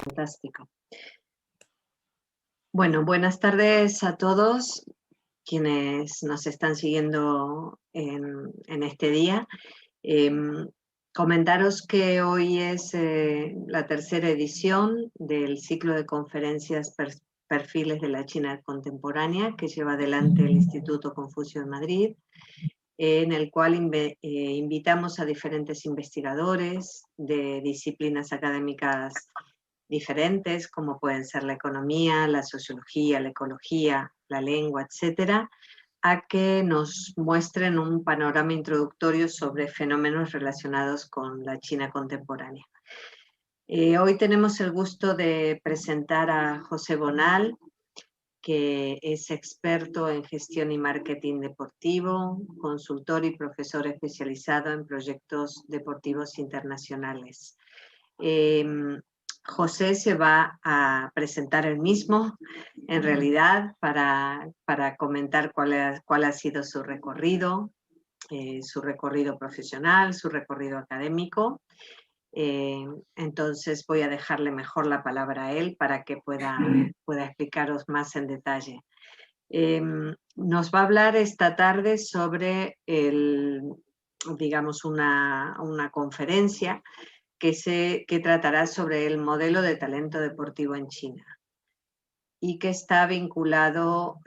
Fantástico. Bueno, buenas tardes a todos quienes nos están siguiendo en este día. Comentaros que hoy es la tercera edición del ciclo de conferencias Perfiles de la China Contemporánea que lleva adelante el Instituto Confucio de Madrid, en el cual invitamos a diferentes investigadores de disciplinas académicas diferentes, como pueden ser la economía, la sociología, la ecología, la lengua, etcétera, a que nos muestren un panorama introductorio sobre fenómenos relacionados con la China contemporánea. Hoy tenemos el gusto de presentar a José Bonal, que es experto en gestión y marketing deportivo, consultor y profesor especializado en proyectos deportivos internacionales. José se va a presentar él mismo, en realidad, para comentar cuál ha sido su recorrido profesional, su recorrido académico. Entonces voy a dejarle mejor la palabra a él para que pueda explicaros más en detalle. Nos va a hablar esta tarde sobre digamos, una conferencia que tratará sobre el modelo de talento deportivo en China y que está vinculado,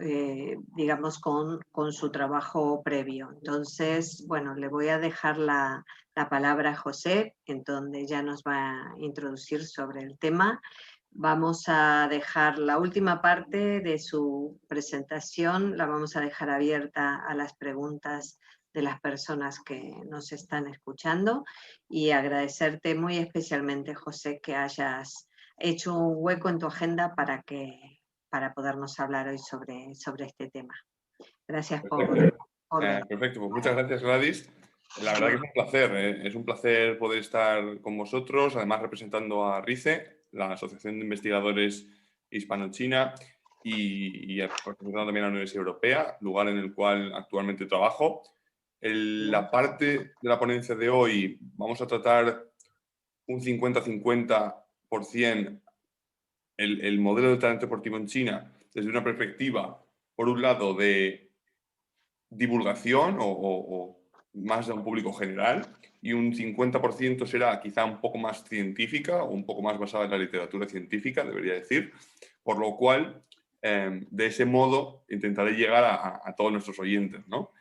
digamos, con su trabajo previo. Entonces, bueno, le voy a dejar la palabra a José, en donde ya nos va a introducir sobre el tema. Vamos a dejar la última parte de su presentación, la vamos a dejar abierta a las preguntas de las personas que nos están escuchando y agradecerte muy especialmente, José, que hayas hecho un hueco en tu agenda para podernos hablar hoy sobre este tema. Gracias por perfecto, pues muchas gracias, Gladys. La verdad que es un placer, es un placer poder estar con vosotros, además representando a RICE, la Asociación de Investigadores Hispano-China, y representando también a la Universidad Europea, lugar en el cual actualmente trabajo. En la parte de la ponencia de hoy vamos a tratar un 50-50% el modelo de talento deportivo en China desde una perspectiva, por un lado, de divulgación o más de un público general, y un 50% será quizá un poco más científica o un poco más basada en la literatura científica, debería decir, por lo cual, de ese modo, intentaré llegar a todos nuestros oyentes, ¿no?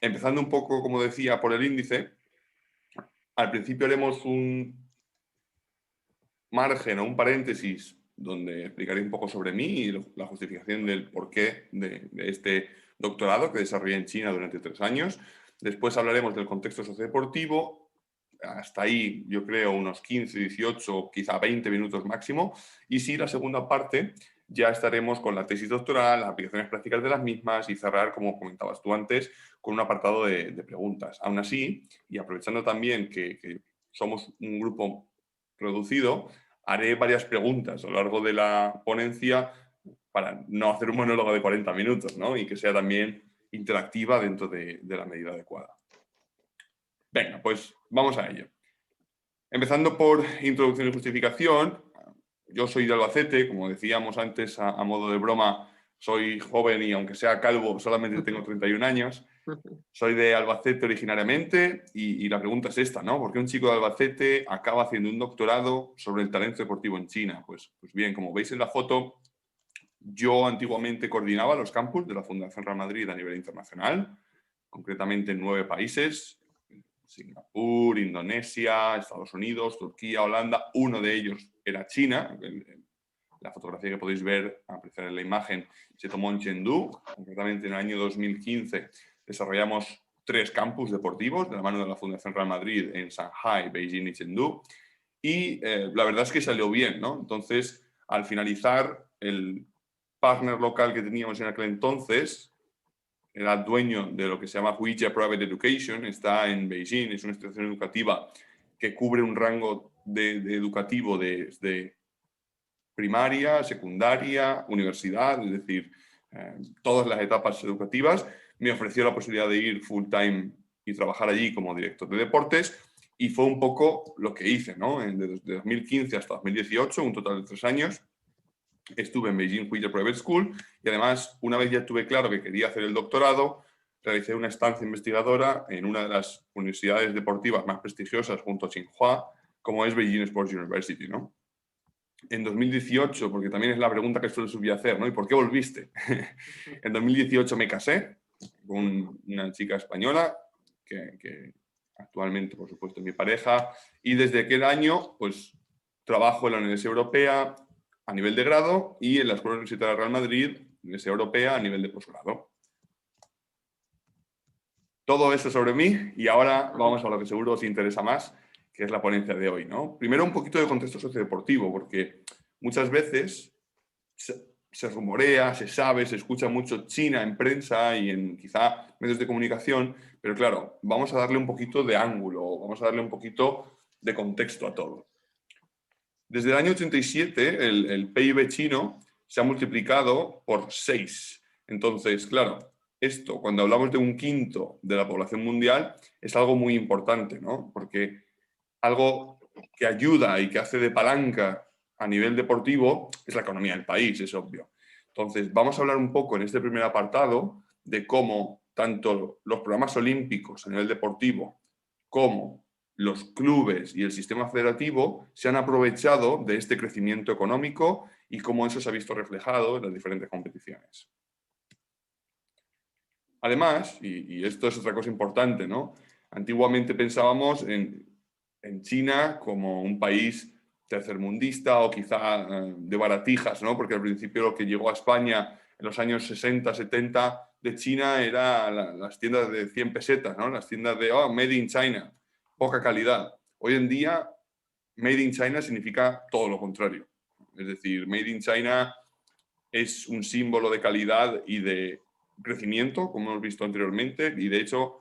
Empezando un poco, como decía, por el índice, al principio haremos un margen o un paréntesis donde explicaré un poco sobre mí y la justificación del porqué de este doctorado que desarrollé en China durante 3 años. Después hablaremos del contexto sociodeportivo. Hasta ahí, yo creo, unos 15, 18, quizá 20 minutos máximo. Y sí, la segunda parte ya estaremos con la tesis doctoral, las aplicaciones prácticas de las mismas y cerrar, como comentabas tú antes, con un apartado de preguntas. Aún así, y aprovechando también que somos un grupo reducido, haré varias preguntas a lo largo de la ponencia para no hacer un monólogo de 40 minutos, ¿no? Y que sea también interactiva dentro de la medida adecuada. Venga, pues vamos a ello. Empezando por introducción y justificación, yo soy de Albacete, como decíamos antes a modo de broma, soy joven y aunque sea calvo solamente tengo 31 años. Soy de Albacete originariamente y la pregunta es esta, ¿no? ¿Por qué un chico de Albacete acaba haciendo un doctorado sobre el talento deportivo en China? Pues bien, como veis en la foto, yo antiguamente coordinaba los campus de la Fundación Real Madrid a nivel internacional, concretamente en 9 países, Singapur, Indonesia, Estados Unidos, Turquía, Holanda. Uno de ellos era China. La fotografía que podéis ver, apreciar en la imagen, se tomó en Chengdu. Concretamente en el año 2015 desarrollamos 3 campus deportivos de la mano de la Fundación Real Madrid en Shanghai, Beijing y Chengdu. Y la verdad es que salió bien, ¿no? Entonces, al finalizar, el partner local que teníamos en aquel entonces era dueño de lo que se llama Huijia Private Education, está en Beijing, es una institución educativa que cubre un rango educativo desde primaria, secundaria, universidad, es decir, todas las etapas educativas. Me ofreció la posibilidad de ir full time y trabajar allí como director de deportes Y fue un poco lo que hice, ¿no? De 2015 hasta 2018, un total de 3 años, estuve en Beijing Huize Private School y además, una vez ya tuve claro que quería hacer el doctorado, realicé una estancia investigadora en una de las universidades deportivas más prestigiosas junto a Tsinghua, como es Beijing Sports University, ¿no? En 2018, porque también es la pregunta que suelo subyacer, ¿no? ¿Y por qué volviste? En 2018 me casé con una chica española que actualmente, por supuesto, es mi pareja, y desde aquel año, pues, trabajo en la Universidad Europea a nivel de grado y en la Escuela Universitaria Real Madrid, Universidad Europea, a nivel de posgrado. Todo eso sobre mí y ahora vamos a lo que seguro os interesa más, que es la ponencia de hoy, ¿no? Primero un poquito de contexto sociodeportivo, porque muchas veces se rumorea, se sabe, se escucha mucho China en prensa y en quizá medios de comunicación, pero claro, vamos a darle un poquito de ángulo, vamos a darle un poquito de contexto a todo. Desde el año 87, el PIB chino se ha multiplicado por 6. Entonces, claro, esto, cuando hablamos de un quinto de la población mundial, es algo muy importante, ¿no? Porque algo que ayuda y que hace de palanca a nivel deportivo es la economía del país, es obvio. Entonces, vamos a hablar un poco en este primer apartado de cómo tanto los programas olímpicos a nivel deportivo como los clubes y el sistema federativo se han aprovechado de este crecimiento económico y cómo eso se ha visto reflejado en las diferentes competiciones. Además, y esto es otra cosa importante, ¿no? Antiguamente pensábamos en China como un país tercermundista o quizá de baratijas, ¿no? Porque al principio lo que llegó a España en los años 60, 70 de China era las tiendas de 100 pesetas, ¿no? Las tiendas de Made in China, poca calidad. Hoy en día, Made in China significa todo lo contrario. Es decir, Made in China es un símbolo de calidad y de crecimiento, como hemos visto anteriormente, y de hecho,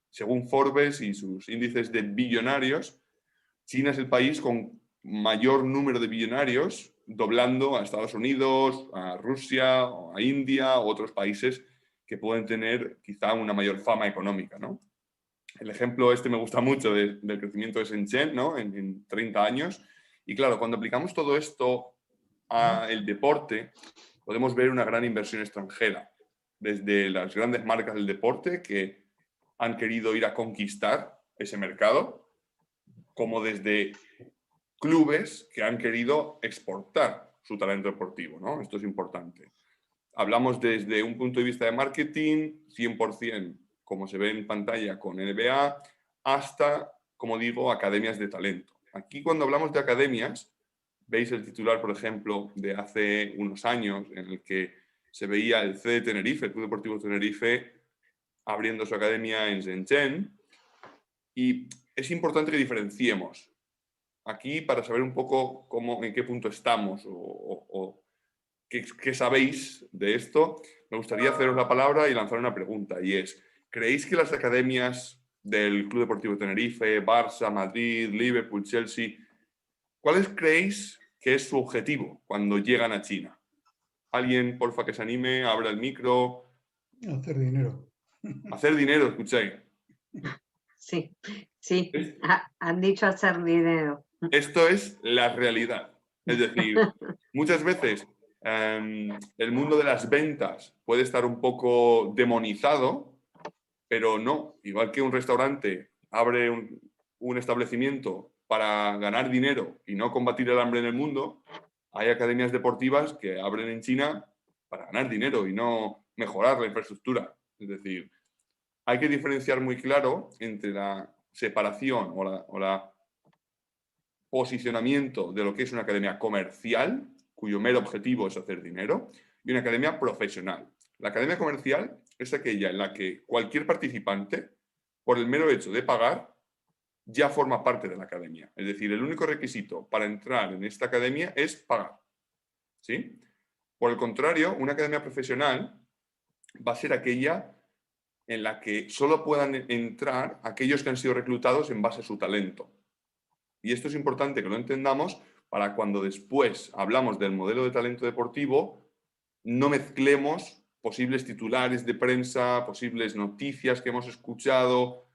según Forbes y sus índices de billonarios, China es el país con mayor número de billonarios, doblando a Estados Unidos, a Rusia, a India u otros países que pueden tener quizá una mayor fama económica, ¿no? El ejemplo este me gusta mucho del crecimiento de Shenzhen, ¿no? En 30 años. Y claro, cuando aplicamos todo esto al deporte, podemos ver una gran inversión extranjera, desde las grandes marcas del deporte que han querido ir a conquistar ese mercado, como desde clubes que han querido exportar su talento deportivo, ¿no? Esto es importante. Hablamos desde un punto de vista de marketing, 100%, como se ve en pantalla con NBA, hasta, como digo, academias de talento. Aquí cuando hablamos de academias, veis el titular, por ejemplo, de hace unos años, en el que se veía el C de Tenerife, el Club Deportivo Tenerife, abriendo su academia en Shenzhen. Y es importante que diferenciemos aquí para saber un poco en qué punto estamos o qué sabéis de esto. Me gustaría haceros la palabra y lanzar una pregunta, y es, ¿creéis que las academias del Club Deportivo Tenerife, Barça, Madrid, Liverpool, Chelsea, cuáles creéis que es su objetivo cuando llegan a China? Alguien, porfa, que se anime, abra el micro. Hacer dinero. Hacer dinero, escucháis. Sí, sí, han dicho hacer dinero. Esto es la realidad. Es decir, muchas veces el mundo de las ventas puede estar un poco demonizado, pero no. Igual que un restaurante abre un establecimiento para ganar dinero y no combatir el hambre en el mundo, hay academias deportivas que abren en China para ganar dinero y no mejorar la infraestructura. Es decir, hay que diferenciar muy claro entre la separación o la posicionamiento de lo que es una academia comercial, cuyo mero objetivo es hacer dinero, y una academia profesional. La academia comercial es aquella en la que cualquier participante, por el mero hecho de pagar, ya forma parte de la academia. Es decir, el único requisito para entrar en esta academia es pagar. ¿Sí? Por el contrario, una academia profesional va a ser aquella en la que solo puedan entrar aquellos que han sido reclutados en base a su talento. Y esto es importante que lo entendamos para cuando después hablamos del modelo de talento deportivo, no mezclemos posibles titulares de prensa, posibles noticias que hemos escuchado.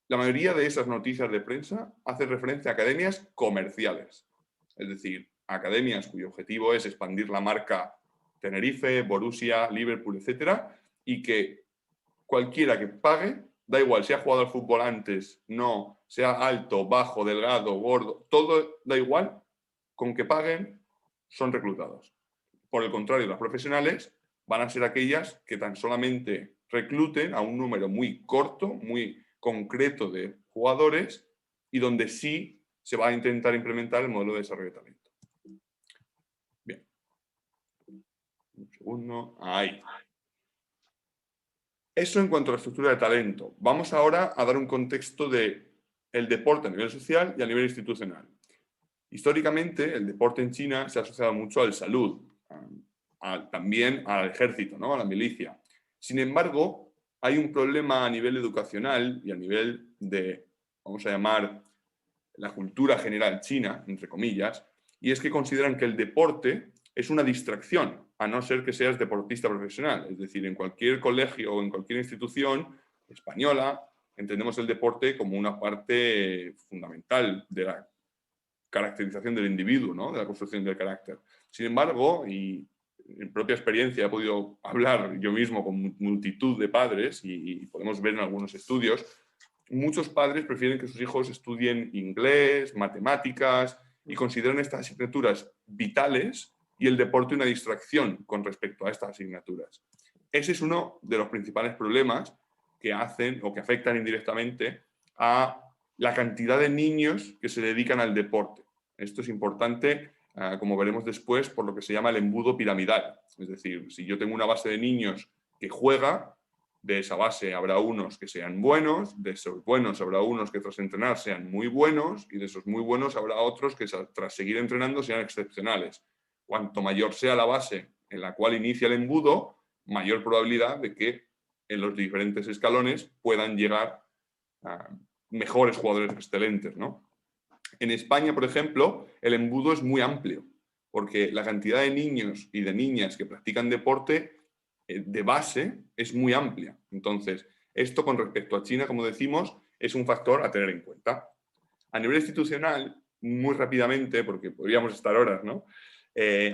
la mayoría de esas noticias de prensa hacen referencia a academias comerciales, es decir, academias cuyo objetivo es expandir la marca Tenerife, Borussia, Liverpool, etcétera, y que cualquiera que pague, da igual si ha jugado al fútbol antes, no, sea alto, bajo, delgado, gordo, todo da igual, con que paguen son reclutados. Por el contrario, las profesionales van a ser aquellas que tan solamente recluten a un número muy corto, muy concreto de jugadores y donde sí se va a intentar implementar el modelo de desarrollo de talento. Bien. Un segundo. Ahí. Eso en cuanto a la estructura de talento. Vamos ahora a dar un contexto del deporte a nivel social y a nivel institucional. Históricamente, el deporte en China se ha asociado mucho al salud, también al ejército, ¿no? A la milicia. Sin embargo, hay un problema a nivel educacional y a nivel de, vamos a llamar, la cultura general china, entre comillas, y es que consideran que el deporte es una distracción, a no ser que seas deportista profesional. Es decir, en cualquier colegio o en cualquier institución española entendemos el deporte como una parte fundamental de la caracterización del individuo, ¿no? De la construcción del carácter. Sin embargo, y en propia experiencia he podido hablar yo mismo con multitud de padres y podemos ver en algunos estudios, muchos padres prefieren que sus hijos estudien inglés, matemáticas y consideran estas asignaturas vitales y el deporte una distracción con respecto a estas asignaturas. Ese es uno de los principales problemas que hacen o que afectan indirectamente a la cantidad de niños que se dedican al deporte. Esto es importante, como veremos después, por lo que se llama el embudo piramidal. Es decir, si yo tengo una base de niños que juega, de esa base habrá unos que sean buenos, de esos buenos habrá unos que tras entrenar sean muy buenos y de esos muy buenos habrá otros que tras seguir entrenando sean excepcionales. Cuanto mayor sea la base en la cual inicia el embudo, mayor probabilidad de que en los diferentes escalones puedan llegar a mejores jugadores excelentes, ¿no? En España, por ejemplo, el embudo es muy amplio, porque la cantidad de niños y de niñas que practican deporte de base es muy amplia. Entonces, esto con respecto a China, como decimos, es un factor a tener en cuenta. A nivel institucional, muy rápidamente, porque podríamos estar horas, ¿no?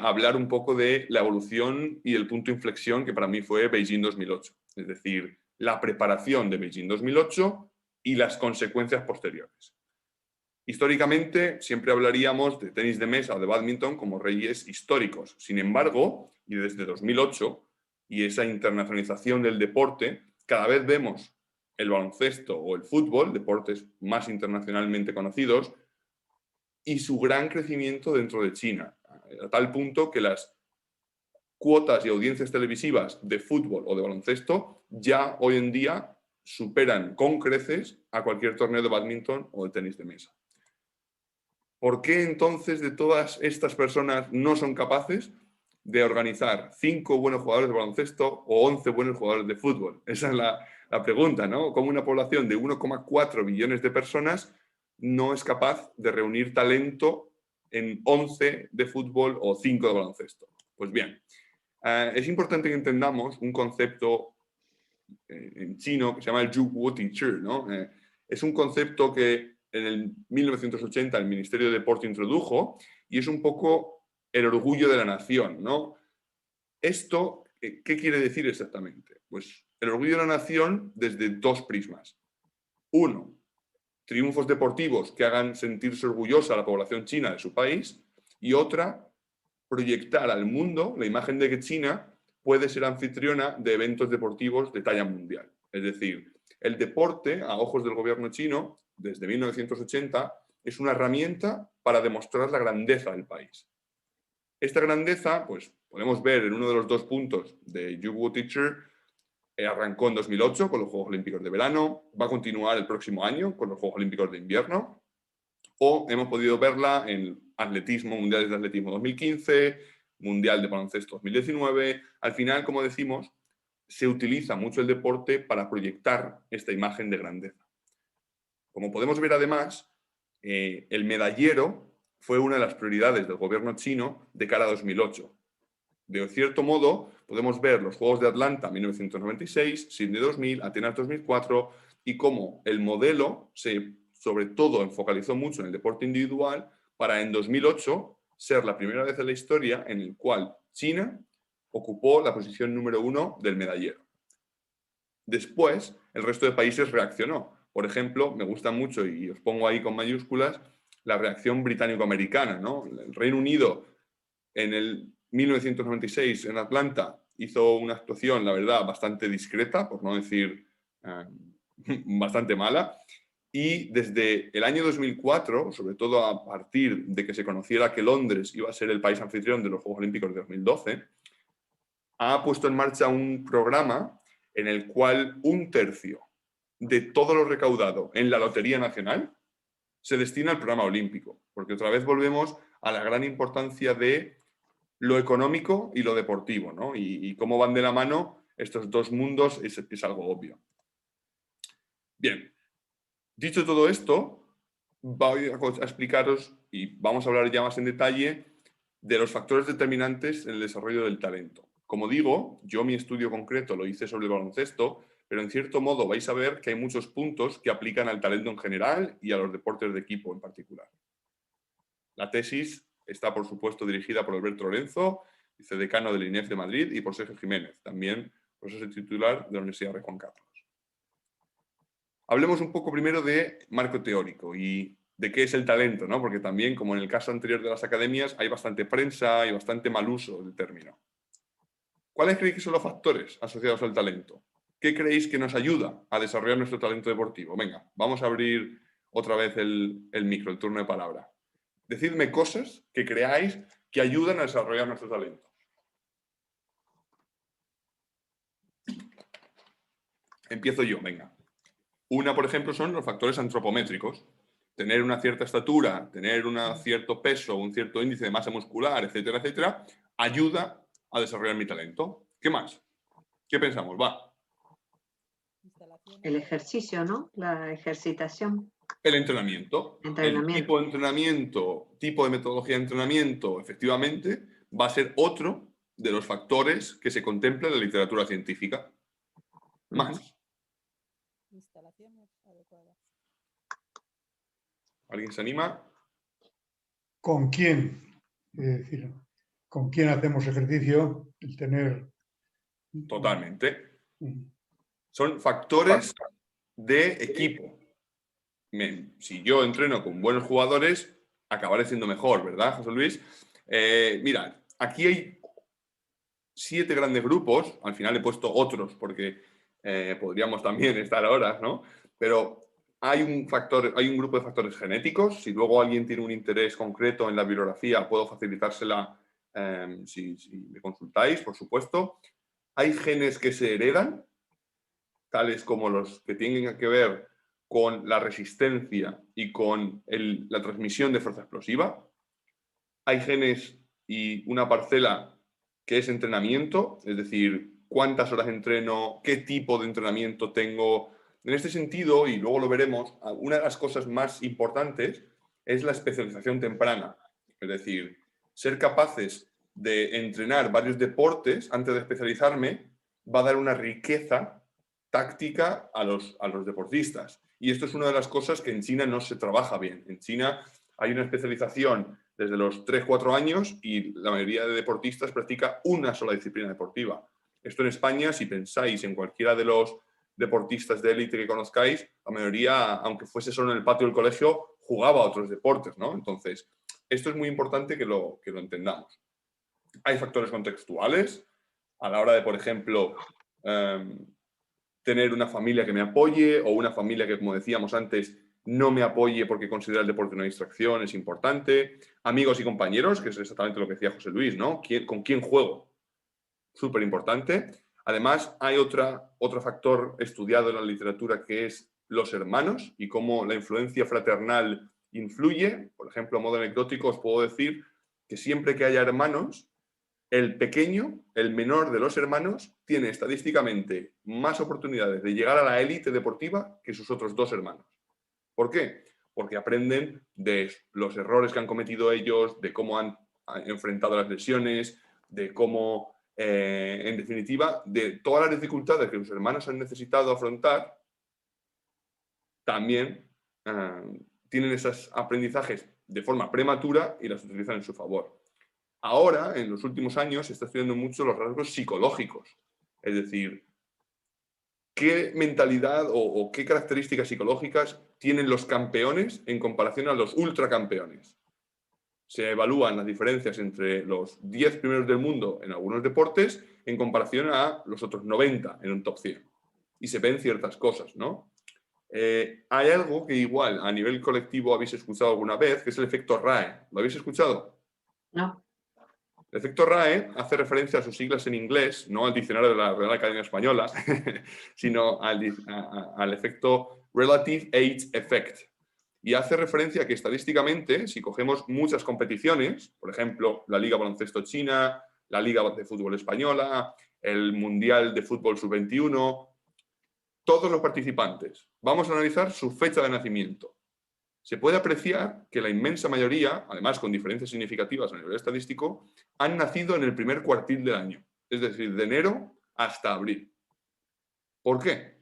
Hablar un poco de la evolución y el punto de inflexión que para mí fue Beijing 2008. Es decir, la preparación de Beijing 2008 y las consecuencias posteriores. Históricamente, siempre hablaríamos de tenis de mesa o de bádminton como reyes históricos. Sin embargo, y desde 2008, y esa internacionalización del deporte, cada vez vemos el baloncesto o el fútbol, deportes más internacionalmente conocidos, y su gran crecimiento dentro de China, a tal punto que las cuotas y audiencias televisivas de fútbol o de baloncesto ya hoy en día superan con creces a cualquier torneo de bádminton o de tenis de mesa. ¿Por qué entonces de todas estas personas no son capaces de organizar 5 buenos jugadores de baloncesto o 11 buenos jugadores de fútbol? Esa es la pregunta, ¿no? ¿Cómo una población de 1,4 billones de personas no es capaz de reunir talento en 11 de fútbol o 5 de baloncesto? Pues bien, es importante que entendamos un concepto en chino que se llama el Zhuguo Tichi, ¿no? Es un concepto que en el 1980 el Ministerio de Deporte introdujo y es un poco el orgullo de la nación, ¿no? Esto, ¿qué quiere decir exactamente? Pues el orgullo de la nación desde 2 prismas. Uno, triunfos deportivos que hagan sentirse orgullosa a la población china de su país, y otra, proyectar al mundo la imagen de que China puede ser anfitriona de eventos deportivos de talla mundial. Es decir, el deporte, a ojos del gobierno chino, desde 1980, es una herramienta para demostrar la grandeza del país. Esta grandeza, pues podemos ver en uno de los 2 puntos de Zhuguo Tichi, arrancó en 2008 con los Juegos Olímpicos de verano, va a continuar el próximo año con los Juegos Olímpicos de invierno, o hemos podido verla en atletismo, mundiales de atletismo 2015, mundial de baloncesto 2019. Al final, como decimos, se utiliza mucho el deporte para proyectar esta imagen de grandeza. Como podemos ver además, el medallero fue una de las prioridades del gobierno chino de cara a 2008. De cierto modo, podemos ver los Juegos de Atlanta 1996, Sydney 2000, Atenas 2004, y cómo el modelo se, sobre todo, focalizó mucho en el deporte individual para en 2008 ser la primera vez en la historia en el cual China ocupó la posición número 1 del medallero. Después, el resto de países reaccionó. Por ejemplo, me gusta mucho, y os pongo ahí con mayúsculas, la reacción británico-americana, ¿no? El Reino Unido, en el 1996, en Atlanta, hizo una actuación, la verdad, bastante discreta, por no decir bastante mala, y desde el año 2004, sobre todo a partir de que se conociera que Londres iba a ser el país anfitrión de los Juegos Olímpicos de 2012, ha puesto en marcha un programa en el cual 1/3 de todo lo recaudado en la Lotería Nacional se destina al programa olímpico, porque otra vez volvemos a la gran importancia de lo económico y lo deportivo, ¿no? Y cómo van de la mano estos dos mundos es algo obvio. Bien, dicho todo esto, voy a explicaros y vamos a hablar ya más en detalle de los factores determinantes en el desarrollo del talento. Como digo, yo mi estudio concreto lo hice sobre el baloncesto, pero en cierto modo vais a ver que hay muchos puntos que aplican al talento en general y a los deportes de equipo en particular. La tesis está, por supuesto, dirigida por Alberto Lorenzo, vicedecano del INEF de Madrid, y por Sergio Jiménez, también profesor titular de la Universidad Rey Juan Carlos. Hablemos un poco primero de marco teórico y de qué es el talento, ¿no? Porque también, como en el caso anterior de las academias, hay bastante prensa y bastante mal uso del término. ¿Cuáles creéis que son los factores asociados al talento? ¿Qué creéis que nos ayuda a desarrollar nuestro talento deportivo? Venga, vamos a abrir otra vez el micro, el turno de palabra. Decidme cosas que creáis que ayudan a desarrollar nuestro talento. Empiezo yo, venga. Una, por ejemplo, son los factores antropométricos. Tener una cierta estatura, tener un cierto peso, un cierto índice de masa muscular, etcétera, etcétera, ayuda a desarrollar mi talento. ¿Qué más? ¿Qué pensamos? Va. El ejercicio, ¿no? La ejercitación. El entrenamiento. El tipo de entrenamiento, tipo de metodología de entrenamiento, efectivamente, va a ser otro de los factores que se contempla en la literatura científica. Más. Instalaciones adecuadas. ¿Alguien se anima? ¿Con quién? Es decir, ¿con quién hacemos ejercicio? El tener... Totalmente. Son factores de equipo. Si yo entreno con buenos jugadores, acabaré siendo mejor, ¿verdad, José Luis? Mirad, aquí hay 7 grandes grupos. Al final he puesto otros porque podríamos también estar horas, ¿no? Pero hay un grupo de factores genéticos. Si luego alguien tiene un interés concreto en la bibliografía, puedo facilitársela si me consultáis, por supuesto. Hay genes que se heredan, tales como los que tienen que ver con la resistencia y con la transmisión de fuerza explosiva. Hay genes y una parcela que es entrenamiento, es decir, cuántas horas entreno, qué tipo de entrenamiento tengo. En este sentido, y luego lo veremos, una de las cosas más importantes es la especialización temprana. Es decir, ser capaces de entrenar varios deportes antes de especializarme va a dar una riqueza táctica a los deportistas. Y esto es una de las cosas que en China no se trabaja bien. En China hay una especialización desde los 3-4 años y la mayoría de deportistas practica una sola disciplina deportiva. Esto en España, si pensáis en cualquiera de los deportistas de élite que conozcáis, la mayoría, aunque fuese solo en el patio del colegio, jugaba a otros deportes, ¿no? Entonces, esto es muy importante que lo entendamos. Hay factores contextuales a la hora de, por ejemplo, tener una familia que me apoye o una familia que, como decíamos antes, no me apoye porque considera el deporte una distracción, es importante. Amigos y compañeros, que es exactamente lo que decía José Luis, ¿no? ¿Con quién juego? Súper importante. Además, hay otro factor estudiado en la literatura que es los hermanos y cómo la influencia fraternal influye. Por ejemplo, a modo anecdótico, os puedo decir que siempre que haya hermanos, el pequeño, el menor de los hermanos, tiene estadísticamente más oportunidades de llegar a la élite deportiva que sus otros 2 hermanos. ¿Por qué? Porque aprenden de los errores que han cometido ellos, de cómo han enfrentado las lesiones, de cómo, en definitiva, de todas las dificultades que sus hermanos han necesitado afrontar también tienen esos aprendizajes de forma prematura y las utilizan en su favor. Ahora, en los últimos años, se está estudiando mucho los rasgos psicológicos. Es decir, qué mentalidad o qué características psicológicas tienen los campeones en comparación a los ultracampeones. Se evalúan las diferencias entre los 10 primeros del mundo en algunos deportes en comparación a los otros 90 en un top 100. Y se ven ciertas cosas, ¿no? Hay algo que igual a nivel colectivo habéis escuchado alguna vez, que es el efecto RAE. ¿Lo habéis escuchado? No. El efecto RAE hace referencia a sus siglas en inglés, no al diccionario de la Real Academia Española, sino al efecto Relative Age Effect. Y hace referencia a que estadísticamente, si cogemos muchas competiciones, por ejemplo, la Liga Baloncesto China, la Liga de Fútbol Española, el Mundial de Fútbol Sub-21, todos los participantes, vamos a analizar su fecha de nacimiento. Se puede apreciar que la inmensa mayoría, además con diferencias significativas a nivel estadístico, han nacido en el primer cuartil del año, es decir, de enero hasta abril. ¿Por qué?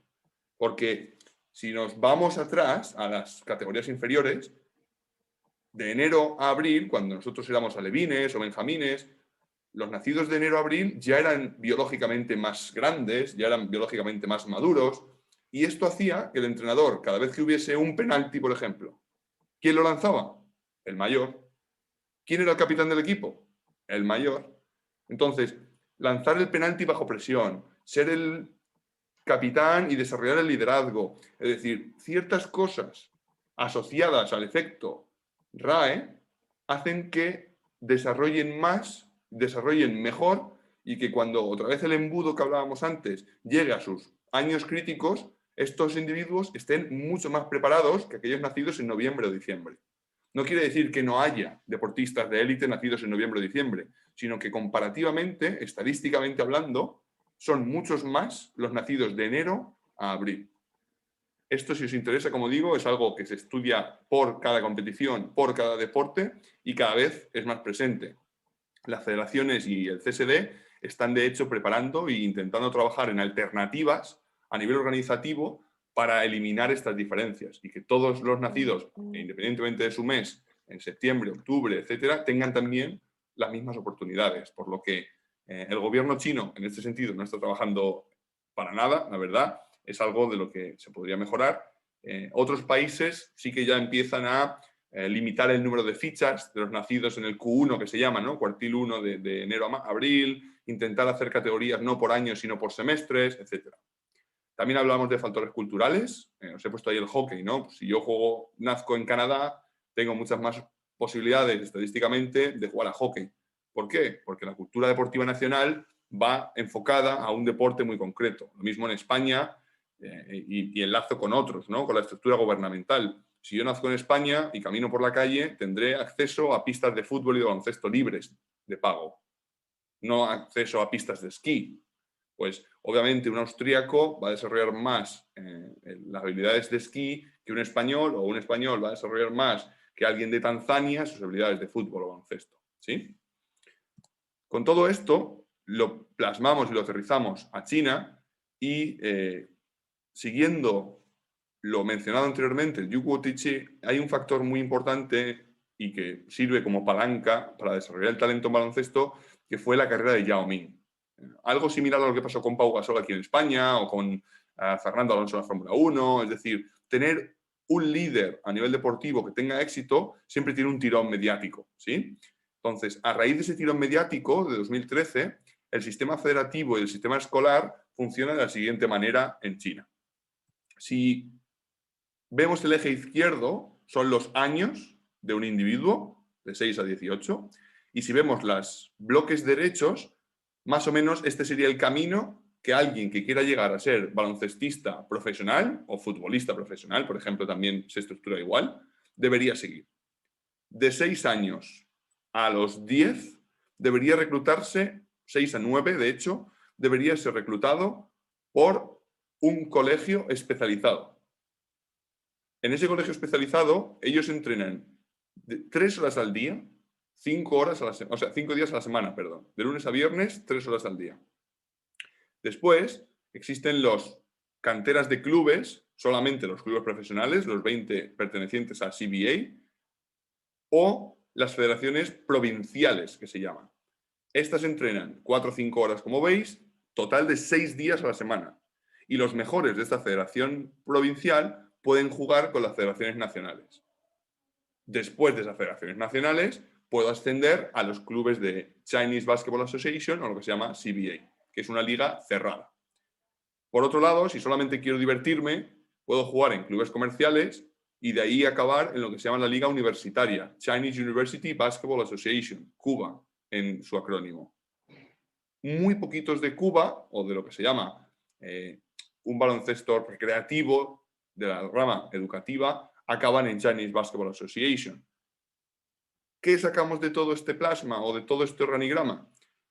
Porque si nos vamos atrás a las categorías inferiores, de enero a abril, cuando nosotros éramos alevines o benjamines, los nacidos de enero a abril ya eran biológicamente más grandes, ya eran biológicamente más maduros, y esto hacía que el entrenador, cada vez que hubiese un penalti, por ejemplo, ¿quién lo lanzaba? El mayor. ¿Quién era el capitán del equipo? El mayor. Entonces, lanzar el penalti bajo presión, ser el capitán y desarrollar el liderazgo, es decir, ciertas cosas asociadas al efecto RAE hacen que desarrollen más, desarrollen mejor y que cuando otra vez el embudo que hablábamos antes llegue a sus años críticos, estos individuos estén mucho más preparados que aquellos nacidos en noviembre o diciembre. No quiere decir que no haya deportistas de élite nacidos en noviembre o diciembre, sino que comparativamente, estadísticamente hablando, son muchos más los nacidos de enero a abril. Esto, si os interesa, como digo, es algo que se estudia por cada competición, por cada deporte y cada vez es más presente. Las federaciones y el CSD están, de hecho, preparando e intentando trabajar en alternativas a nivel organizativo para eliminar estas diferencias y que todos los nacidos, independientemente de su mes, en septiembre, octubre, etcétera, tengan también las mismas oportunidades. Por lo que el gobierno chino, en este sentido, no está trabajando para nada, la verdad. Es algo de lo que se podría mejorar. Otros países sí que ya empiezan a limitar el número de fichas de los nacidos en el Q1, que se llama, ¿no? Cuartil 1 de enero a abril, intentar hacer categorías no por años, sino por semestres, etc. También hablamos de factores culturales. Os he puesto ahí el hockey, ¿no? Pues si yo nazco en Canadá, tengo muchas más posibilidades estadísticamente de jugar a hockey. ¿Por qué? Porque la cultura deportiva nacional va enfocada a un deporte muy concreto. Lo mismo en España y enlazo con otros, ¿no? Con la estructura gubernamental. Si yo nazco en España y camino por la calle, tendré acceso a pistas de fútbol y de baloncesto libres de pago. No acceso a pistas de esquí. Pues obviamente un austríaco va a desarrollar más las habilidades de esquí que un español, o un español va a desarrollar más que alguien de Tanzania sus habilidades de fútbol o baloncesto. ¿Sí? Con todo esto lo plasmamos y lo aterrizamos a China y siguiendo lo mencionado anteriormente, el Yuguo Tichi, hay un factor muy importante y que sirve como palanca para desarrollar el talento en baloncesto, que fue la carrera de Yao Ming. Algo similar a lo que pasó con Pau Gasol aquí en España o con Fernando Alonso en la Fórmula 1, es decir, tener un líder a nivel deportivo que tenga éxito siempre tiene un tirón mediático, ¿sí? Entonces, a raíz de ese tirón mediático de 2013, el sistema federativo y el sistema escolar funcionan de la siguiente manera en China. Si vemos el eje izquierdo, son los años de un individuo, de 6 a 18, y si vemos los bloques derechos, más o menos este sería el camino que alguien que quiera llegar a ser baloncestista profesional o futbolista profesional, por ejemplo, también se estructura igual, debería seguir. De 6 años a los 10 debería reclutarse, 6 a 9 de hecho, debería ser reclutado por un colegio especializado. En ese colegio especializado ellos entrenan 3 horas al día, 5 horas a la semana, o sea, 5 días a la semana, perdón, de lunes a viernes, 3 horas al día. Después existen los canteras de clubes, solamente los clubes profesionales, los 20 pertenecientes a CBA, o las federaciones provinciales, que se llaman. Estas entrenan 4 o 5 horas, como veis, total de 6 días a la semana. Y los mejores de esta federación provincial pueden jugar con las federaciones nacionales. Después de esas federaciones nacionales, puedo ascender a los clubes de Chinese Basketball Association, o lo que se llama CBA, que es una liga cerrada. Por otro lado, si solamente quiero divertirme, puedo jugar en clubes comerciales y de ahí acabar en lo que se llama la liga universitaria, Chinese University Basketball Association, CUBA, en su acrónimo. Muy poquitos de CUBA, o de lo que se llama un baloncesto recreativo de la rama educativa, acaban en Chinese Basketball Association. ¿Qué sacamos de todo este plasma o de todo este organigrama?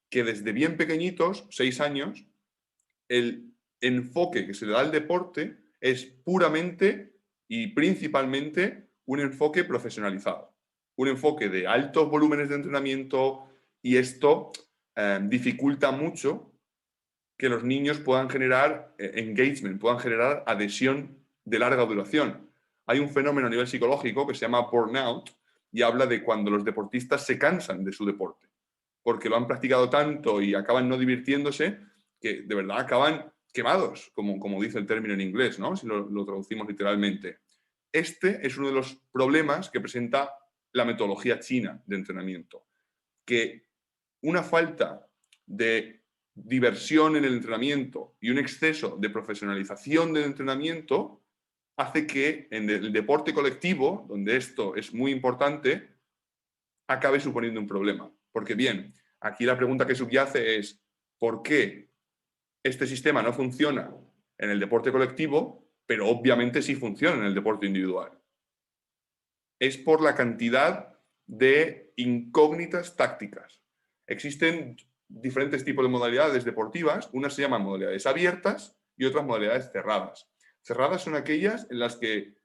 Que desde bien pequeñitos, 6 años, el enfoque que se le da al deporte es puramente y principalmente un enfoque profesionalizado. Un enfoque de altos volúmenes de entrenamiento, y esto dificulta mucho que los niños puedan generar engagement, puedan generar adhesión de larga duración. Hay un fenómeno a nivel psicológico que se llama burnout y habla de cuando los deportistas se cansan de su deporte, porque lo han practicado tanto y acaban no divirtiéndose, que de verdad acaban quemados, como dice el término en inglés, ¿no? Si lo traducimos literalmente. Este es uno de los problemas que presenta la metodología china de entrenamiento, que una falta de diversión en el entrenamiento y un exceso de profesionalización del entrenamiento hace que en el deporte colectivo, donde esto es muy importante, acabe suponiendo un problema. Porque bien, aquí la pregunta que subyace es ¿por qué este sistema no funciona en el deporte colectivo, pero obviamente sí funciona en el deporte individual? Es por la cantidad de incógnitas tácticas. Existen diferentes tipos de modalidades deportivas. Unas se llaman modalidades abiertas y otras modalidades cerradas. Cerradas son aquellas en las que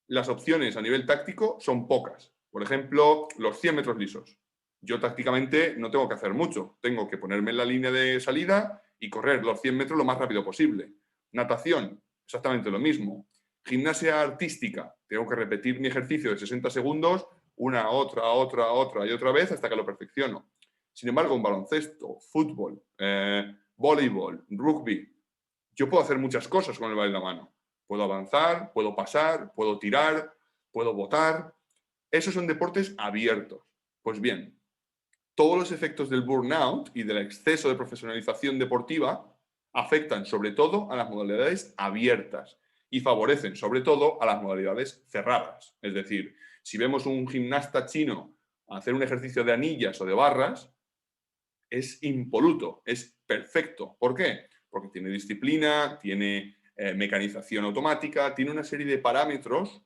las opciones a nivel táctico son pocas. Por ejemplo, los 100 metros lisos. Yo tácticamente no tengo que hacer mucho. Tengo que ponerme en la línea de salida y correr los 100 metros lo más rápido posible. Natación, exactamente lo mismo. Gimnasia artística, tengo que repetir mi ejercicio de 60 segundos una, otra y otra vez hasta que lo perfecciono. Sin embargo, en baloncesto, fútbol, voleibol, rugby, yo puedo hacer muchas cosas con el balón en la mano. Puedo avanzar, puedo pasar, puedo tirar, puedo botar. Esos son deportes abiertos. Pues bien, todos los efectos del burnout y del exceso de profesionalización deportiva afectan sobre todo a las modalidades abiertas y favorecen sobre todo a las modalidades cerradas. Es decir, si vemos un gimnasta chino hacer un ejercicio de anillas o de barras, es impoluto, es perfecto. ¿Por qué? Porque tiene disciplina, tiene mecanización automática, tiene una serie de parámetros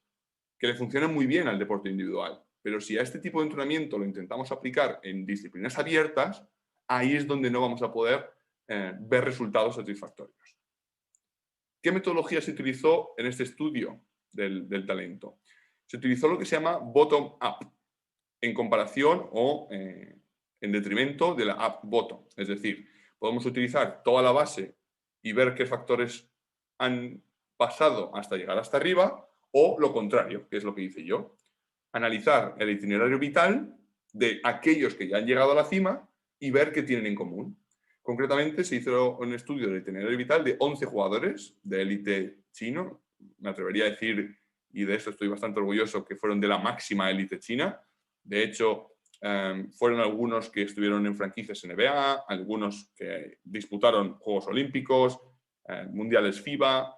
que le funcionan muy bien al deporte individual. Pero si a este tipo de entrenamiento lo intentamos aplicar en disciplinas abiertas, ahí es donde no vamos a poder ver resultados satisfactorios. ¿Qué metodología se utilizó en este estudio del talento? Se utilizó lo que se llama bottom-up, en comparación o en detrimento de la up-bottom. Es decir, podemos utilizar toda la base y ver qué factores han pasado hasta llegar hasta arriba, o lo contrario, que es lo que hice yo. Analizar el itinerario vital de aquellos que ya han llegado a la cima y ver qué tienen en común. Concretamente, se hizo un estudio del itinerario vital de 11 jugadores de élite chino. Me atrevería a decir, y de eso estoy bastante orgulloso, que fueron de la máxima élite china. De hecho, fueron algunos que estuvieron en franquicias NBA, algunos que disputaron Juegos Olímpicos, Mundiales FIBA,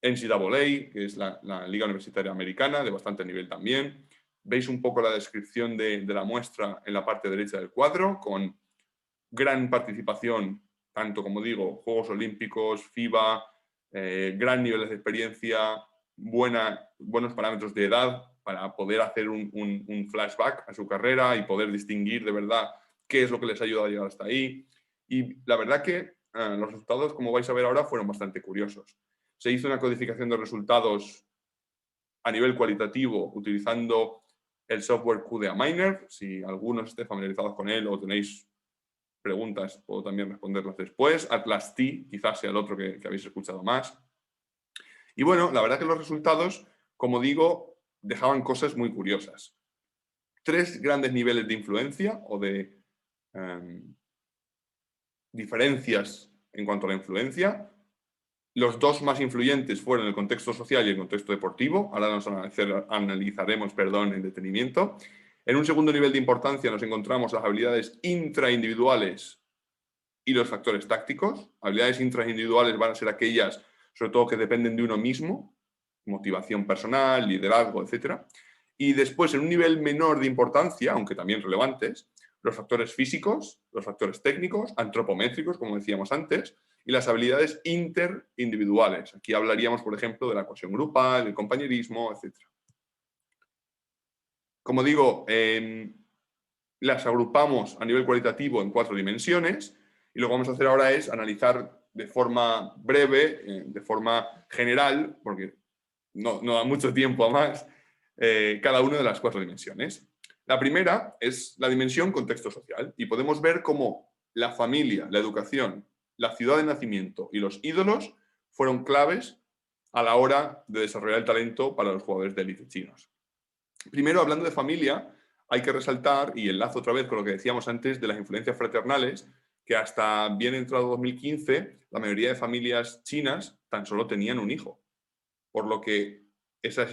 NCAA, que es la Liga Universitaria Americana, de bastante nivel también. Veis un poco la descripción de la muestra en la parte derecha del cuadro, con gran participación, tanto como digo, Juegos Olímpicos, FIBA, gran nivel de experiencia, buenos parámetros de edad para poder hacer un flashback a su carrera y poder distinguir de verdad qué es lo que les ha ayudado a llegar hasta ahí. Y la verdad que los resultados, como vais a ver ahora, fueron bastante curiosos. Se hizo una codificación de resultados a nivel cualitativo utilizando el software QDA Miner. Si algunos estéis familiarizados con él o tenéis preguntas, puedo también responderlas después. Atlas T, quizás sea el otro que habéis escuchado más. Y bueno, la verdad que los resultados, como digo, dejaban cosas muy curiosas. 3 grandes niveles de influencia o de diferencias en cuanto a la influencia. Los 2 más influyentes fueron el contexto social y el contexto deportivo. Ahora nos analizaremos en detenimiento. En un segundo nivel de importancia nos encontramos las habilidades intraindividuales y los factores tácticos. Habilidades intraindividuales van a ser aquellas, sobre todo, que dependen de uno mismo, motivación personal, liderazgo, etc. Y después, en un nivel menor de importancia, aunque también relevantes, los factores físicos, los factores técnicos, antropométricos, como decíamos antes, y las habilidades interindividuales. Aquí hablaríamos, por ejemplo, de la cohesión grupal, el compañerismo, etc. Como digo, las agrupamos a nivel cualitativo en 4 dimensiones y lo que vamos a hacer ahora es analizar de forma breve, de forma general, porque no da mucho tiempo a más, cada una de las 4 dimensiones. La primera es la dimensión contexto social y podemos ver cómo la familia, la educación, la ciudad de nacimiento y los ídolos fueron claves a la hora de desarrollar el talento para los jugadores de élite chinos. Primero, hablando de familia, hay que resaltar, y enlazo otra vez con lo que decíamos antes de las influencias fraternales, que hasta bien entrado 2015, la mayoría de familias chinas tan solo tenían un hijo, por lo que esa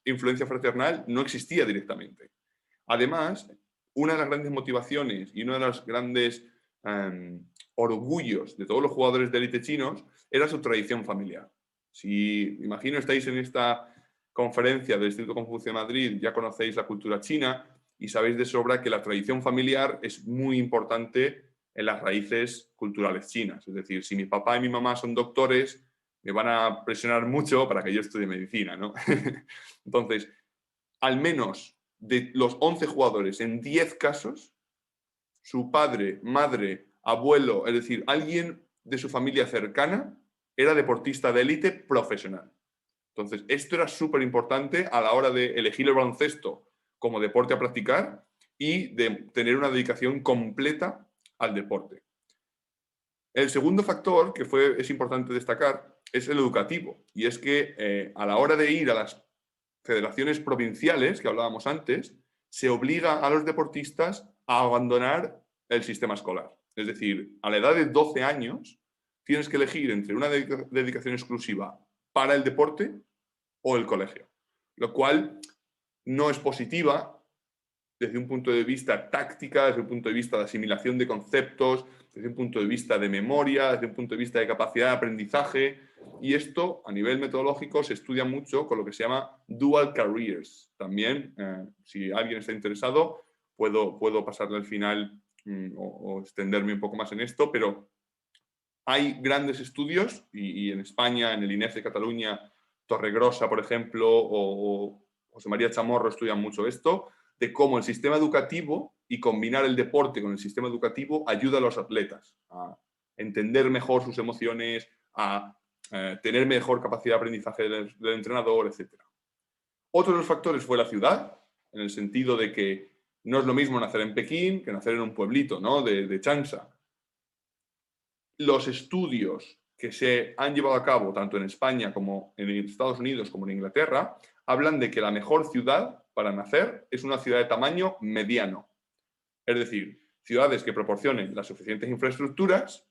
influencia fraternal no existía directamente. Además, una de las grandes motivaciones y uno de los grandes orgullos de todos los jugadores de élite chinos era su tradición familiar. Si, imagino, estáis en esta conferencia del Instituto Confucio de Madrid, ya conocéis la cultura china y sabéis de sobra que la tradición familiar es muy importante en las raíces culturales chinas. Es decir, si mi papá y mi mamá son doctores, me van a presionar mucho para que yo estudie medicina, ¿no? Entonces, al menos de los 11 jugadores, en 10 casos, su padre, madre, abuelo, es decir, alguien de su familia cercana, era deportista de élite profesional. Entonces, esto era súper importante a la hora de elegir el baloncesto como deporte a practicar y de tener una dedicación completa al deporte. El segundo factor que es importante destacar es el educativo, y es que a la hora de ir a las federaciones provinciales, que hablábamos antes, se obliga a los deportistas a abandonar el sistema escolar. Es decir, a la edad de 12 años tienes que elegir entre una dedicación exclusiva para el deporte o el colegio, lo cual no es positiva desde un punto de vista táctica, desde un punto de vista de asimilación de conceptos, desde un punto de vista de memoria, desde un punto de vista de capacidad de aprendizaje. Y esto, a nivel metodológico, se estudia mucho con lo que se llama dual careers. También, si alguien está interesado, puedo pasarle al final o extenderme un poco más en esto, pero hay grandes estudios, y en España, en el INEF de Cataluña, Torregrosa, por ejemplo, o José María Chamorro estudian mucho esto, de cómo el sistema educativo y combinar el deporte con el sistema educativo ayuda a los atletas a entender mejor sus emociones, a tener mejor capacidad de aprendizaje del entrenador, etc. Otro de los factores fue la ciudad, en el sentido de que no es lo mismo nacer en Pekín que nacer en un pueblito, ¿no?, de Changsha. Los estudios que se han llevado a cabo tanto en España como en Estados Unidos como en Inglaterra hablan de que la mejor ciudad para nacer es una ciudad de tamaño mediano. Es decir, ciudades que proporcionen las suficientes infraestructuras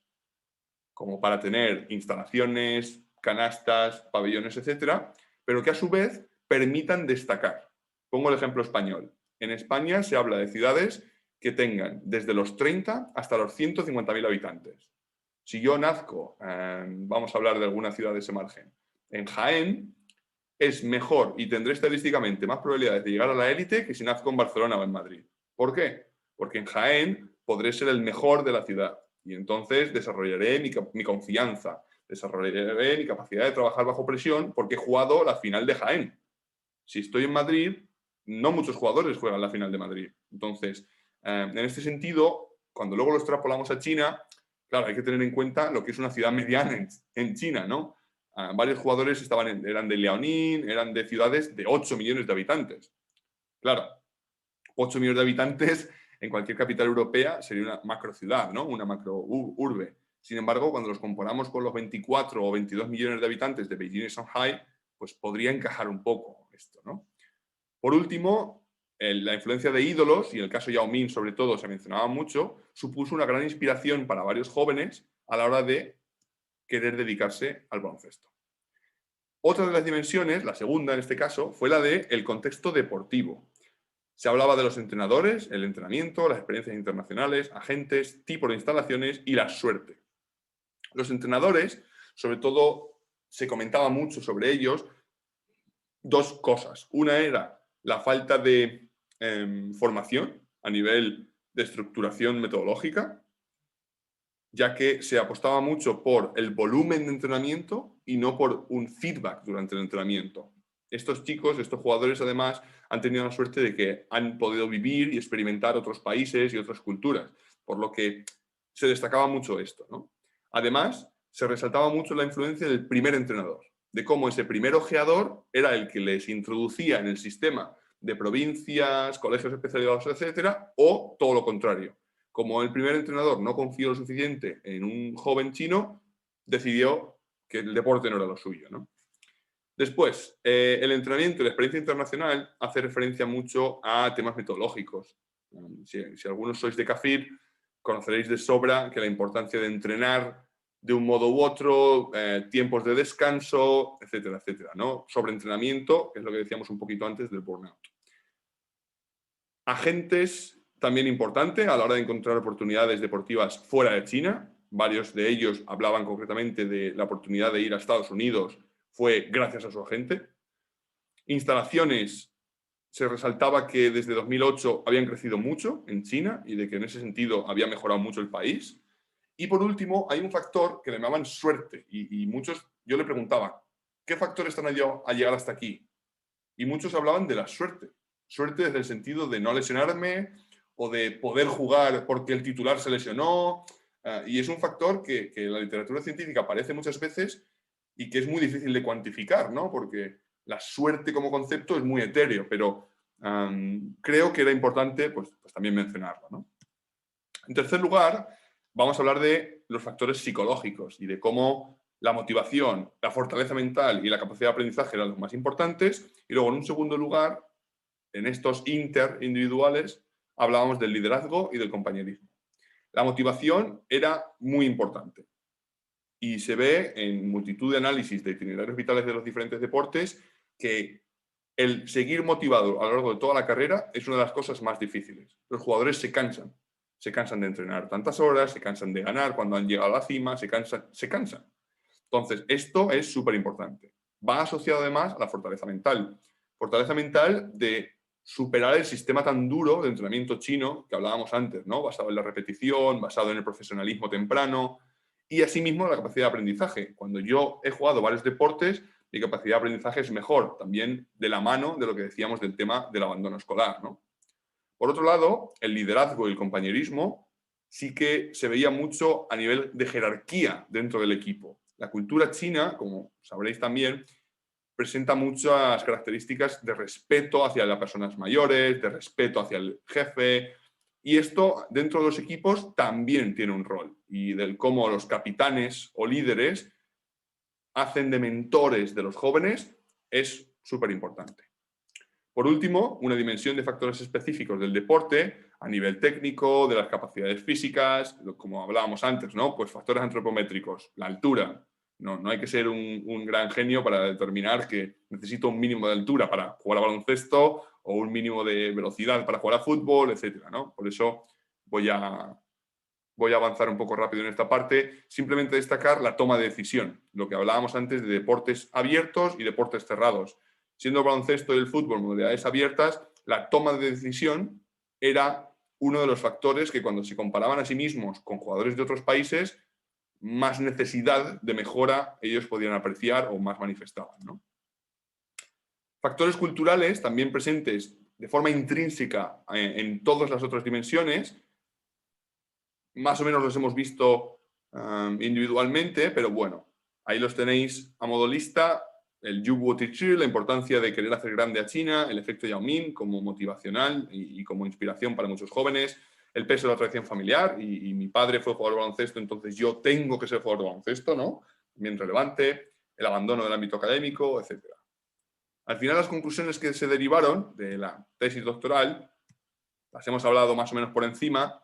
como para tener instalaciones, canastas, pabellones, etcétera, pero que a su vez permitan destacar. Pongo el ejemplo español. En España se habla de ciudades que tengan desde los 30 hasta los 150.000 habitantes. Si yo nazco, vamos a hablar de alguna ciudad de ese margen, en Jaén, es mejor y tendré estadísticamente más probabilidades de llegar a la élite que si nazco en Barcelona o en Madrid. ¿Por qué? Porque en Jaén podré ser el mejor de la ciudad y entonces desarrollaré mi confianza, desarrollaré mi capacidad de trabajar bajo presión porque he jugado la final de Jaén. Si estoy en Madrid, no muchos jugadores juegan la final de Madrid. Entonces, en este sentido, cuando luego lo extrapolamos a China, claro, hay que tener en cuenta lo que es una ciudad mediana en China, ¿no? Varios jugadores eran de Liaoning, eran de ciudades de 8 millones de habitantes. Claro, 8 millones de habitantes en cualquier capital europea sería una macro ciudad, ¿no?, una macro urbe. Sin embargo, cuando los comparamos con los 24 o 22 millones de habitantes de Beijing y Shanghai, pues podría encajar un poco esto, ¿no? Por último, la influencia de ídolos, y en el caso de Yao Ming sobre todo se mencionaba mucho, supuso una gran inspiración para varios jóvenes a la hora de querer dedicarse al baloncesto. Otra de las dimensiones, la segunda en este caso, fue la del contexto deportivo. Se hablaba de los entrenadores, el entrenamiento, las experiencias internacionales, agentes, tipo de instalaciones y la suerte. Los entrenadores, sobre todo, se comentaba mucho sobre ellos dos cosas. Una era la falta de formación a nivel de estructuración metodológica, ya que se apostaba mucho por el volumen de entrenamiento y no por un feedback durante el entrenamiento. Estos chicos, estos jugadores, además, han tenido la suerte de que han podido vivir y experimentar otros países y otras culturas, por lo que se destacaba mucho esto, ¿no? Además, se resaltaba mucho la influencia del primer entrenador, de cómo ese primer ojeador era el que les introducía en el sistema de provincias, colegios especializados, etcétera, o todo lo contrario. Como el primer entrenador no confió lo suficiente en un joven chino, decidió que el deporte no era lo suyo, ¿no? Después, el entrenamiento y la experiencia internacional hace referencia mucho a temas metodológicos. Si algunos sois de CAFIR, conoceréis de sobra que la importancia de entrenar de un modo u otro, tiempos de descanso, etcétera, etcétera, ¿no? Sobreentrenamiento, que es lo que decíamos un poquito antes del burnout. Agentes, también importante a la hora de encontrar oportunidades deportivas fuera de China. Varios de ellos hablaban concretamente de la oportunidad de ir a Estados Unidos, fue gracias a su agente. Instalaciones, se resaltaba que desde 2008 habían crecido mucho en China y de que en ese sentido había mejorado mucho el país. Y por último, hay un factor que le llamaban suerte y muchos, yo le preguntaba, ¿qué factores te han ayudado a llegar hasta aquí? Y muchos hablaban de la suerte. Suerte desde el sentido de no lesionarme o de poder jugar porque el titular se lesionó. Y es un factor que en la literatura científica aparece muchas veces y que es muy difícil de cuantificar, ¿no? Porque la suerte como concepto es muy etéreo, pero creo que era importante pues también mencionarlo, ¿no? En tercer lugar, vamos a hablar de los factores psicológicos y de cómo la motivación, la fortaleza mental y la capacidad de aprendizaje eran los más importantes. Y luego, en un segundo lugar, en estos interindividuales, hablábamos del liderazgo y del compañerismo. La motivación era muy importante y se ve en multitud de análisis de itinerarios vitales de los diferentes deportes que el seguir motivado a lo largo de toda la carrera es una de las cosas más difíciles. Los jugadores se cansan de entrenar tantas horas, se cansan de ganar cuando han llegado a la cima, se cansan. Entonces, esto es súper importante. Va asociado además a la fortaleza mental de superar el sistema tan duro de entrenamiento chino que hablábamos antes, ¿no? Basado en la repetición, basado en el profesionalismo temprano y asimismo la capacidad de aprendizaje. Cuando yo he jugado varios deportes, mi capacidad de aprendizaje es mejor, también de la mano de lo que decíamos del tema del abandono escolar, ¿no? Por otro lado, el liderazgo y el compañerismo sí que se veía mucho a nivel de jerarquía dentro del equipo. La cultura china, como sabréis también, presenta muchas características de respeto hacia las personas mayores, de respeto hacia el jefe, y esto dentro de los equipos también tiene un rol, y del cómo los capitanes o líderes hacen de mentores de los jóvenes es súper importante. Por último, una dimensión de factores específicos del deporte a nivel técnico, de las capacidades físicas, como hablábamos antes, ¿no? Pues factores antropométricos, la altura. No hay que ser un gran genio para determinar que necesito un mínimo de altura para jugar a baloncesto o un mínimo de velocidad para jugar a fútbol, etcétera, ¿no? Por eso voy a avanzar un poco rápido en esta parte. Simplemente destacar la toma de decisión, lo que hablábamos antes de deportes abiertos y deportes cerrados. Siendo el baloncesto y el fútbol modalidades abiertas, la toma de decisión era uno de los factores que cuando se comparaban a sí mismos con jugadores de otros países, más necesidad de mejora ellos podían apreciar o más manifestaban, ¿no? Factores culturales también presentes de forma intrínseca en todas las otras dimensiones. Más o menos los hemos visto individualmente, pero bueno, ahí los tenéis a modo lista. El Yuguo Tichi, la importancia de querer hacer grande a China, el efecto Yao Ming como motivacional y como inspiración para muchos jóvenes, el peso de la tradición familiar, y mi padre fue jugador de baloncesto, entonces yo tengo que ser jugador de baloncesto, ¿no? Bien relevante, el abandono del ámbito académico, etc. Al final, las conclusiones que se derivaron de la tesis doctoral, las hemos hablado más o menos por encima,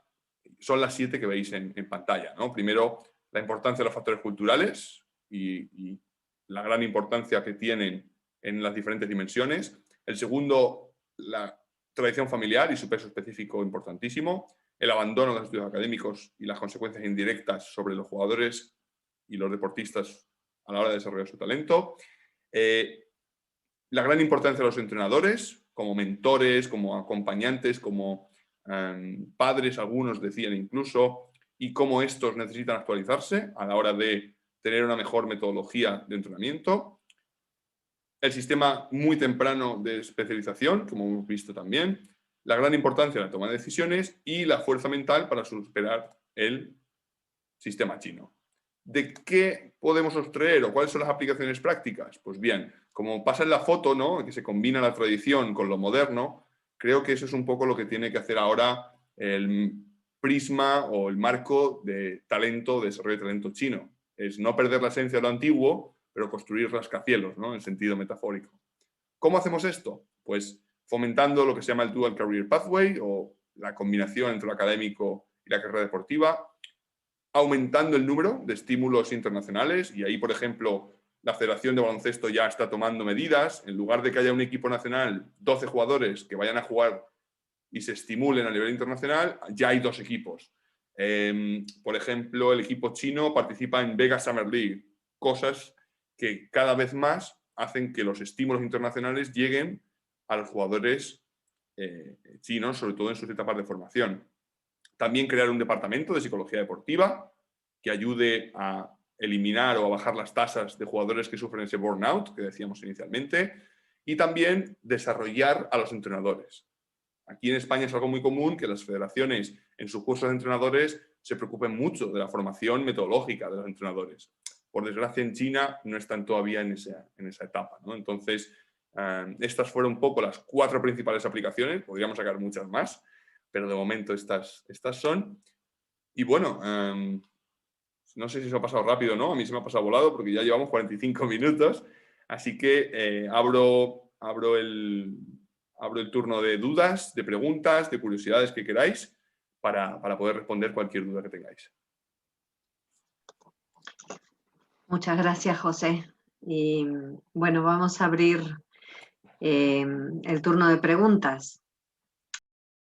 son las 7 que veis en pantalla, ¿no? Primero, la importancia de los factores culturales y la gran importancia que tienen en las diferentes dimensiones. El segundo, la tradición familiar y su peso específico importantísimo. El abandono de los estudios académicos y las consecuencias indirectas sobre los jugadores y los deportistas a la hora de desarrollar su talento. La gran importancia de los entrenadores, como mentores, como acompañantes, como padres, algunos decían incluso, y cómo estos necesitan actualizarse a la hora de tener una mejor metodología de entrenamiento. El sistema muy temprano de especialización, como hemos visto también, la gran importancia de la toma de decisiones y la fuerza mental para superar el sistema chino. ¿De qué podemos extraer o cuáles son las aplicaciones prácticas? Pues bien, como pasa en la foto, ¿no?, que se combina la tradición con lo moderno, creo que eso es un poco lo que tiene que hacer ahora el prisma o el marco de talento, de desarrollo de talento chino. Es no perder la esencia de lo antiguo, pero construir rascacielos, ¿no?, en sentido metafórico. ¿Cómo hacemos esto? Pues fomentando lo que se llama el Dual Career Pathway o la combinación entre lo académico y la carrera deportiva, aumentando el número de estímulos internacionales, y ahí, por ejemplo, la Federación de Baloncesto ya está tomando medidas. En lugar de que haya un equipo nacional, 12 jugadores que vayan a jugar y se estimulen a nivel internacional, ya hay 2 equipos. Por ejemplo, el equipo chino participa en Vega Summer League, cosas que cada vez más hacen que los estímulos internacionales lleguen a los jugadores chinos, sobre todo en sus etapas de formación. También crear un departamento de psicología deportiva que ayude a eliminar o a bajar las tasas de jugadores que sufren ese burnout que decíamos inicialmente, y también desarrollar a los entrenadores. Aquí en España es algo muy común que las federaciones en sus cursos de entrenadores se preocupen mucho de la formación metodológica de los entrenadores. Por desgracia, en China no están todavía en esa etapa, ¿no? Entonces, estas fueron un poco las 4 principales aplicaciones, podríamos sacar muchas más, pero de momento estas son. Y bueno, no sé si se ha pasado rápido o no, a mí se me ha pasado volado porque ya llevamos 45 minutos, así que abro el turno de dudas, de preguntas, de curiosidades que queráis para poder responder cualquier duda que tengáis. Muchas gracias, José. Y bueno, vamos a abrir el turno de preguntas.